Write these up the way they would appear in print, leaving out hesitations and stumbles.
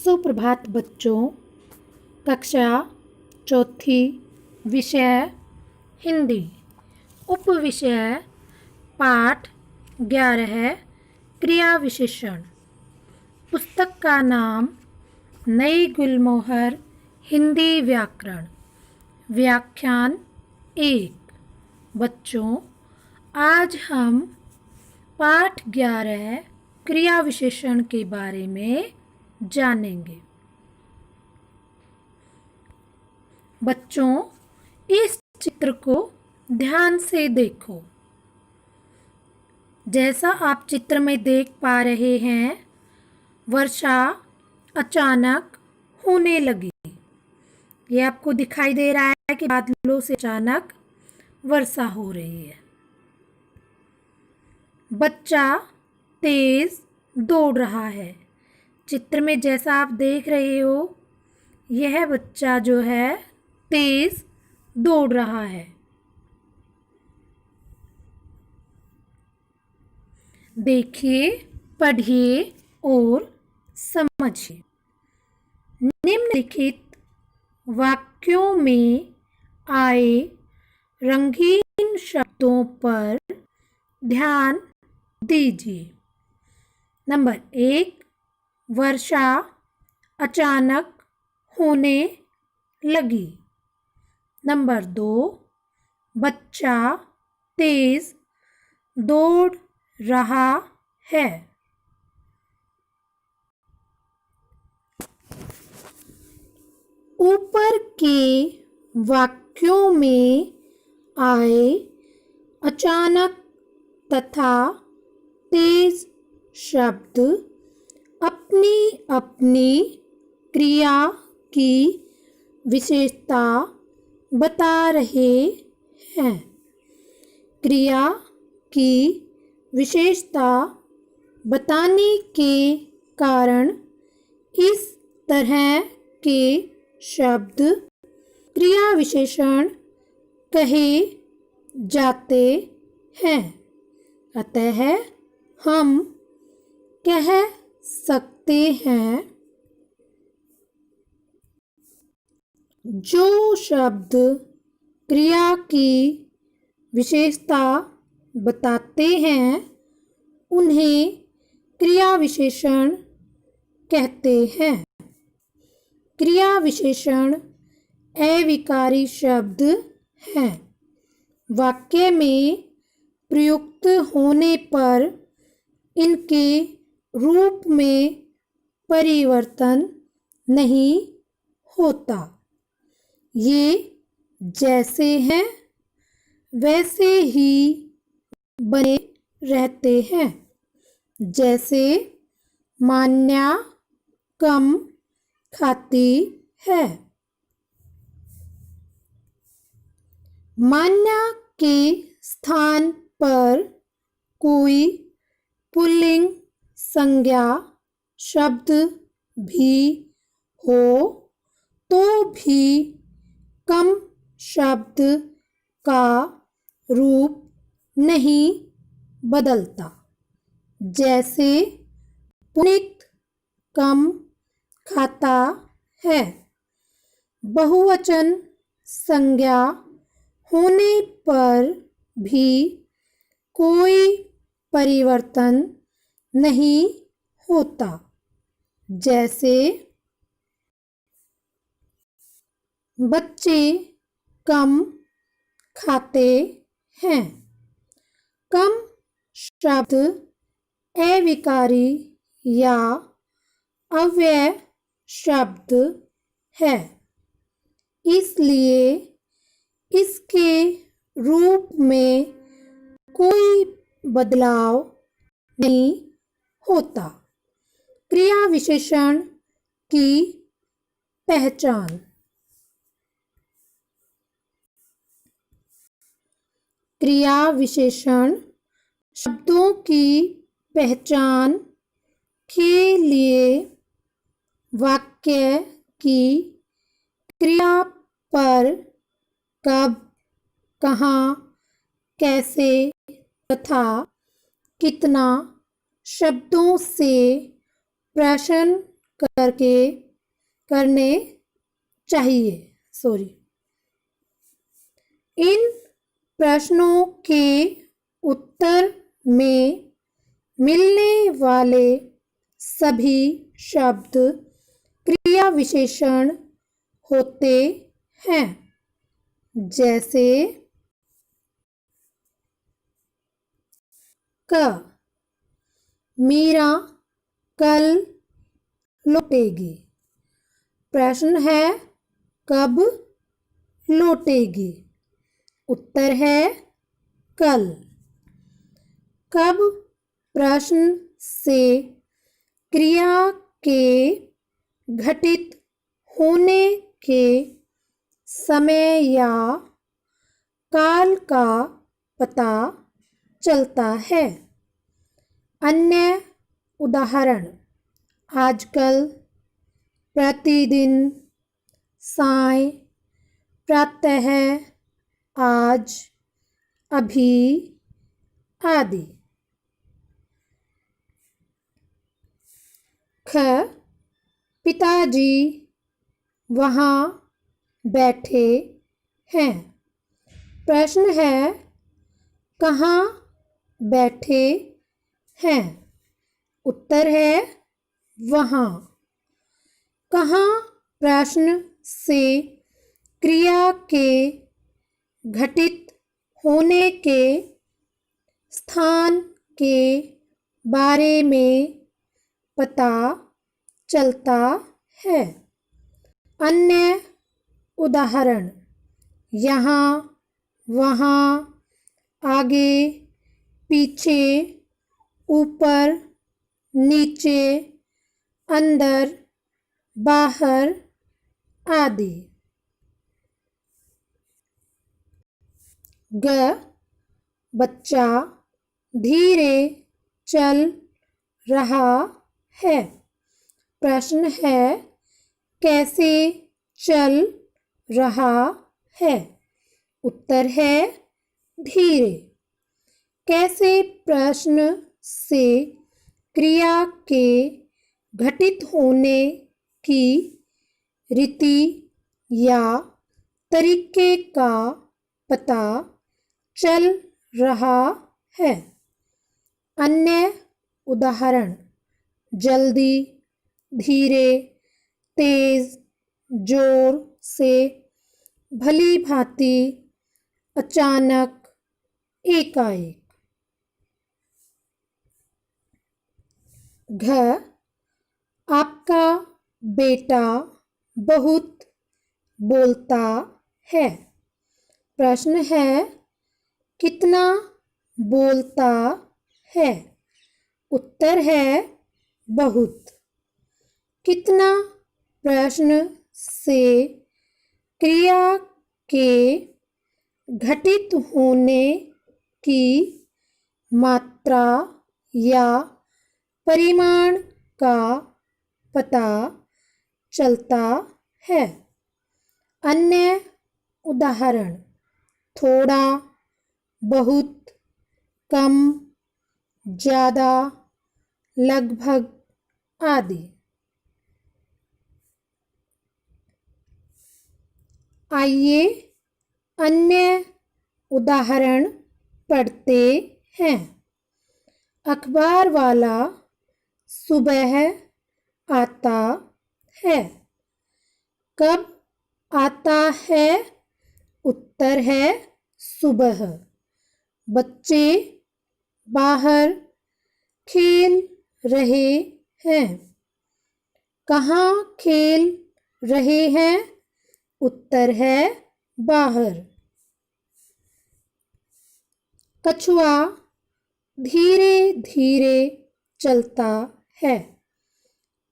सुप्रभात बच्चों। कक्षा चौथी, विषय हिंदी, उपविषय पाठ 11, क्रिया विशेषण। पुस्तक का नाम नई गुलमोहर हिंदी व्याकरण। व्याख्यान 1। बच्चों, आज हम पाठ 11 क्रिया विशेषण के बारे में जानेंगे। बच्चों, इस चित्र को ध्यान से देखो। जैसा आप चित्र में देख पा रहे हैं, वर्षा अचानक होने लगी। ये आपको दिखाई दे रहा है कि बादलों से अचानक वर्षा हो रही है। बच्चा तेज दौड़ रहा है। चित्र में जैसा आप देख रहे हो, यह बच्चा जो है तेज दौड़ रहा है। देखिए, पढ़िए और समझिए। निम्नलिखित वाक्यों में आए रंगीन शब्दों पर ध्यान दीजिए। नंबर 1, वर्षा अचानक होने लगी। नंबर 2, बच्चा तेज दौड़ रहा है। ऊपर के वाक्यों में आए अचानक तथा तेज शब्द अपनी अपनी क्रिया की विशेषता बता रहे हैं। क्रिया की विशेषता बताने के कारण इस तरह के शब्द क्रिया विशेषण कहे जाते हैं। अतः हम कह सकते हैं, जो शब्द क्रिया की विशेषता बताते हैं उन्हें क्रिया विशेषण कहते हैं। क्रिया विशेषण अविकारी शब्द हैं। वाक्य में प्रयुक्त होने पर इनके रूप में परिवर्तन नहीं होता। ये जैसे हैं वैसे ही बने रहते हैं। जैसे मान्या कम खाती है। मान्या के स्थान पर कोई पुल्लिंग संज्ञा शब्द भी हो तो भी कम शब्द का रूप नहीं बदलता। जैसे पुनीत कम खाता है। बहुवचन संज्ञा होने पर भी कोई परिवर्तन नहीं होता। जैसे बच्चे कम खाते हैं। कम शब्द अविकारी या अव्यय शब्द है, इसलिए इसके रूप में कोई बदलाव नहीं होता। क्रिया विशेषण की पहचान। क्रिया विशेषण शब्दों की पहचान के लिए वाक्य की क्रिया पर कब, कहाँ, कैसे तथा कितना शब्दों से प्रश्न करके करने चाहिए। इन प्रश्नों के उत्तर में मिलने वाले सभी शब्द क्रिया विशेषण होते हैं। जैसे क, मीरा कल लौटेगी। प्रश्न है कब लौटेगी? उत्तर है कल। कब प्रश्न से क्रिया के घटित होने के समय या काल का पता चलता है। अन्य उदाहरण आजकल, प्रतिदिन, साय, प्रातः, आज, अभी आदि। ख, पिताजी वहाँ बैठे हैं। प्रश्न है कहाँ बैठे हैं? उत्तर है वहाँ। कहाँ प्रश्न से क्रिया के घटित होने के स्थान के बारे में पता चलता है। अन्य उदाहरण यहाँ, वहाँ, आगे, पीछे, ऊपर, नीचे, अंदर, बाहर आदि। ग, बच्चा धीरे चल रहा है। प्रश्न है कैसे चल रहा है? उत्तर है धीरे। कैसे प्रश्न से क्रिया के घटित होने की रीति या तरीके का पता चल रहा है। अन्य उदाहरण जल्दी, धीरे, तेज, जोर से, भली भांति, अचानक, एकाएक। घ, आपका बेटा बहुत बोलता है। प्रश्न है कितना बोलता है? उत्तर है बहुत। कितना प्रश्न से क्रिया के घटित होने की मात्रा या परिमाण का पता चलता है। अन्य उदाहरण थोड़ा, बहुत, कम, ज़्यादा, लगभग आदि। आइए अन्य उदाहरण पढ़ते हैं। अखबार वाला सुबह आता है। कब आता है? उत्तर है सुबह। बच्चे बाहर खेल रहे हैं। कहाँ खेल रहे हैं? उत्तर है बाहर। कछुआ धीरे धीरे चलता है।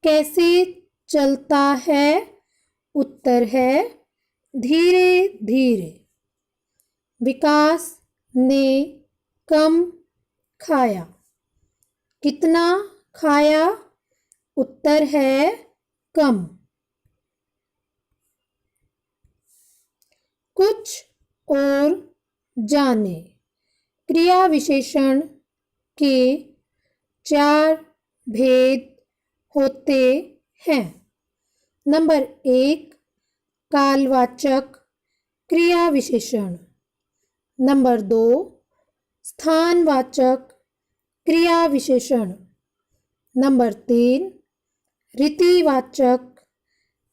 कैसे चलता है? उत्तर है धीरे धीरे। विकास ने कम खाया। कितना खाया? उत्तर है कम। कुछ और जाने। क्रिया विशेषण के 4 भेद होते हैं। नंबर 1 कालवाचक क्रिया विशेषण। नंबर 2 स्थानवाचक क्रिया विशेषण। नंबर 3 रीतिवाचक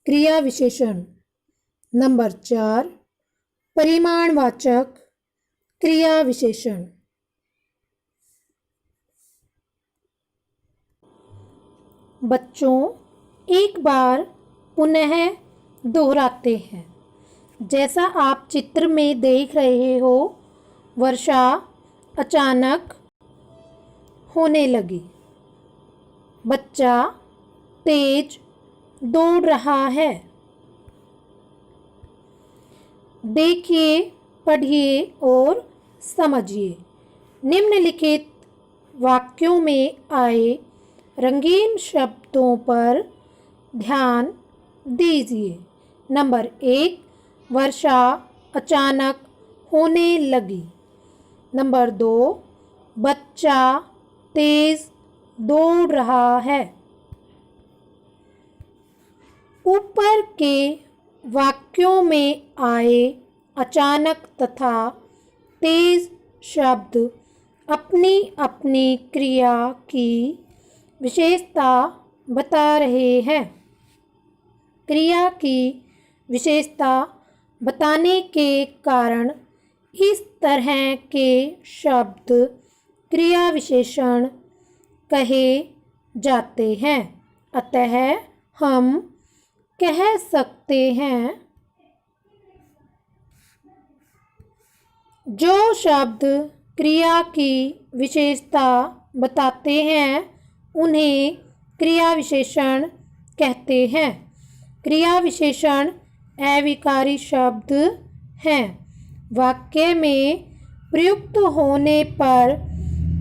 क्रिया विशेषण। नंबर 4 परिमाणवाचक क्रिया विशेषण। बच्चों, एक बार पुनः दोहराते हैं। जैसा आप चित्र में देख रहे हो, वर्षा अचानक होने लगी। बच्चा तेज दौड़ रहा है। देखिए, पढ़िए और समझिए। निम्नलिखित वाक्यों में आए रंगीन शब्दों पर ध्यान दीजिए। नंबर 1 वर्षा अचानक होने लगी। नंबर 2 बच्चा तेज दौड़ रहा है। ऊपर के वाक्यों में आए अचानक तथा तेज शब्द अपनी अपनी क्रिया की विशेषता बता रहे हैं। क्रिया की विशेषता बताने के कारण इस तरह के शब्द क्रिया विशेषण कहे जाते हैं। अतः हम कह सकते हैं, जो शब्द क्रिया की विशेषता बताते हैं उन्हें क्रिया विशेषण कहते हैं। क्रिया विशेषण अविकारी शब्द हैं। वाक्य में प्रयुक्त होने पर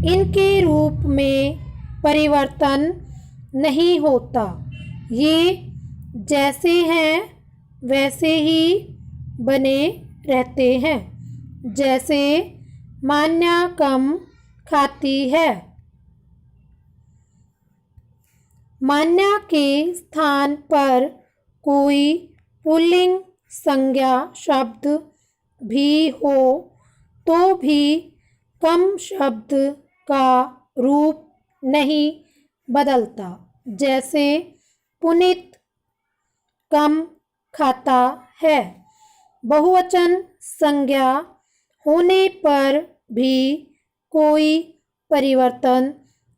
इनके रूप में परिवर्तन नहीं होता। ये जैसे हैं वैसे ही बने रहते हैं। जैसे मान्या कम खाती है। मान्या के स्थान पर कोई पुल्लिंग संज्ञा शब्द भी हो तो भी कम शब्द का रूप नहीं बदलता। जैसे पुनीत कम खाता है। बहुवचन संज्ञा होने पर भी कोई परिवर्तन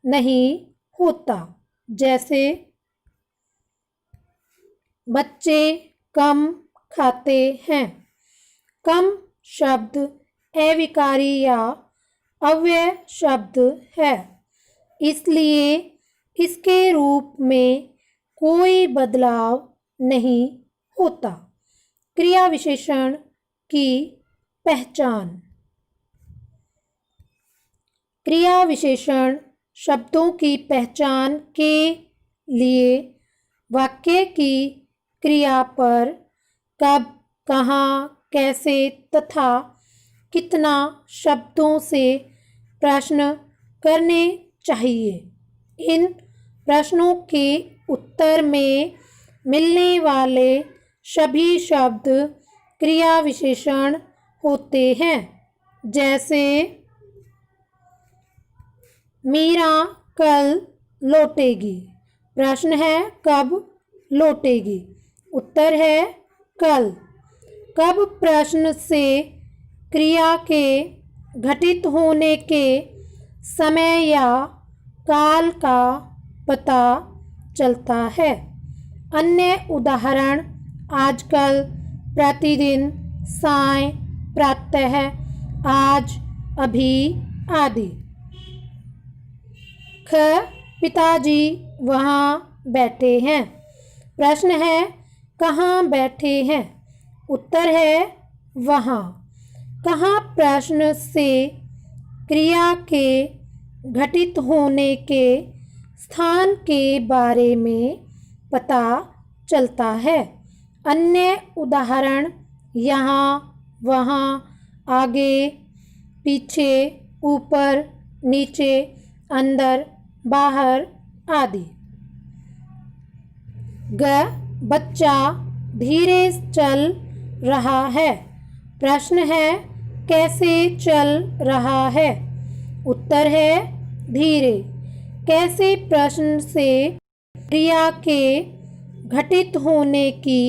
नहीं होता। जैसे बच्चे कम खाते हैं। कम शब्द अविकारी या अव्यय शब्द है, इसलिए इसके रूप में कोई बदलाव नहीं होता। क्रिया विशेषण की पहचान। क्रिया विशेषण शब्दों की पहचान के लिए वाक्य की क्रिया पर कब, कहाँ, कैसे तथा कितना शब्दों से प्रश्न करने चाहिए। इन प्रश्नों के उत्तर में मिलने वाले सभी शब्द क्रिया विशेषण होते हैं। जैसे मीरा कल लौटेगी। प्रश्न है कब लौटेगी। उत्तर है कल। कब प्रश्न से क्रिया के घटित होने के समय या काल का पता चलता है। अन्य उदाहरण आजकल, प्रतिदिन, साय, प्रातः, आज, अभी आदि। ख पिताजी वहाँ बैठे हैं। प्रश्न है कहाँ बैठे हैं। उत्तर है वहाँ। कहाँ प्रश्न से क्रिया के घटित होने के स्थान के बारे में पता चलता है। अन्य उदाहरण यहाँ, वहाँ, आगे, पीछे, ऊपर, नीचे, अंदर, बाहर आदि। ग बच्चा धीरे चल रहा है। प्रश्न है कैसे चल रहा है? उत्तर है धीरे। कैसे प्रश्न से क्रिया के घटित होने की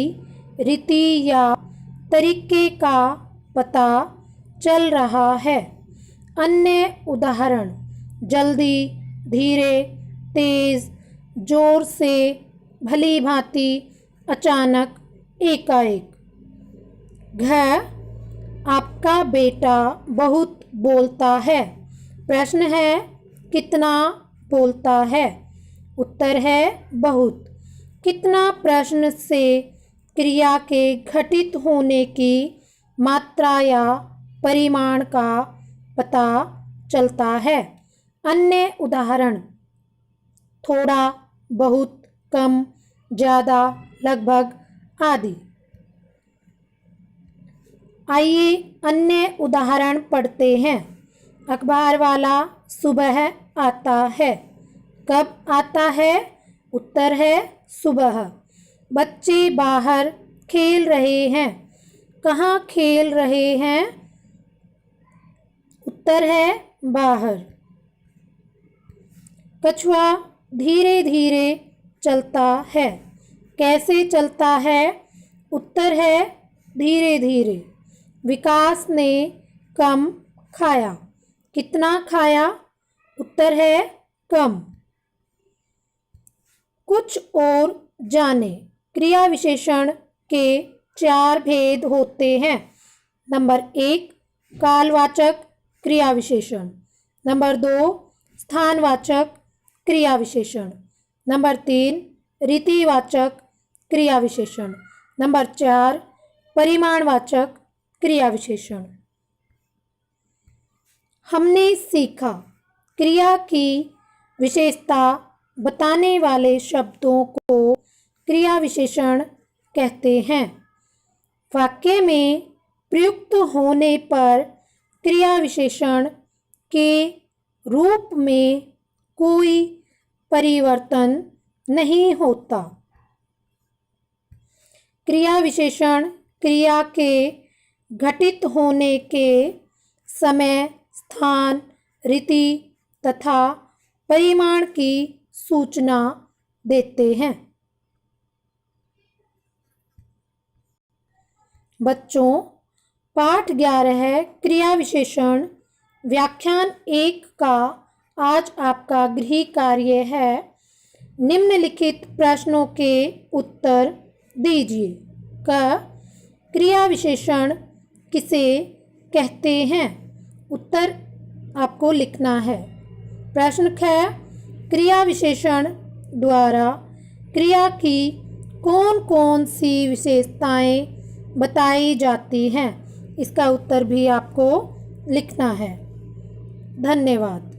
रीति या तरीके का पता चल रहा है। अन्य उदाहरण जल्दी, धीरे, तेज, जोर से, भली भांति, अचानक, एकाएक। घ आपका बेटा बहुत बोलता है। प्रश्न है कितना बोलता है? उत्तर है बहुत। कितना प्रश्न से क्रिया के घटित होने की मात्रा या परिमाण का पता चलता है। अन्य उदाहरण थोड़ा, बहुत, कम, ज़्यादा, लगभग आदि। आइए अन्य उदाहरण पढ़ते हैं। अखबार वाला सुबह आता है। कब आता है? उत्तर है सुबह। बच्चे बाहर खेल रहे हैं। कहाँ खेल रहे हैं? उत्तर है बाहर। कछुआ धीरे धीरे चलता है। कैसे चलता है? उत्तर है धीरे धीरे। विकास ने कम खाया। कितना खाया? उत्तर है कम। कुछ और जाने। क्रिया विशेषण के 4 भेद होते हैं। नंबर 1 कालवाचक क्रिया विशेषण। नंबर 2 स्थानवाचक क्रिया विशेषण। नंबर 3 रीतिवाचक क्रिया विशेषण। नंबर 4 परिमाणवाचक क्रिया विशेषण। हमने सीखा क्रिया की विशेषता बताने वाले शब्दों को क्रिया विशेषण कहते हैं। वाक्य में प्रयुक्त होने पर क्रिया विशेषण के रूप में कोई परिवर्तन नहीं होता। क्रिया विशेषण क्रिया के घटित होने के समय, स्थान, रीति तथा परिमाण की सूचना देते हैं। बच्चों, पाठ 11 क्रिया विशेषण व्याख्यान 1 का आज आपका गृह कार्य है। निम्नलिखित प्रश्नों के उत्तर दीजिए। क क्रिया विशेषण किसे कहते हैं? उत्तर आपको लिखना है। प्रश्न ख क्रिया विशेषण द्वारा क्रिया की कौन कौन सी विशेषताएं बताई जाती हैं? इसका उत्तर भी आपको लिखना है। धन्यवाद।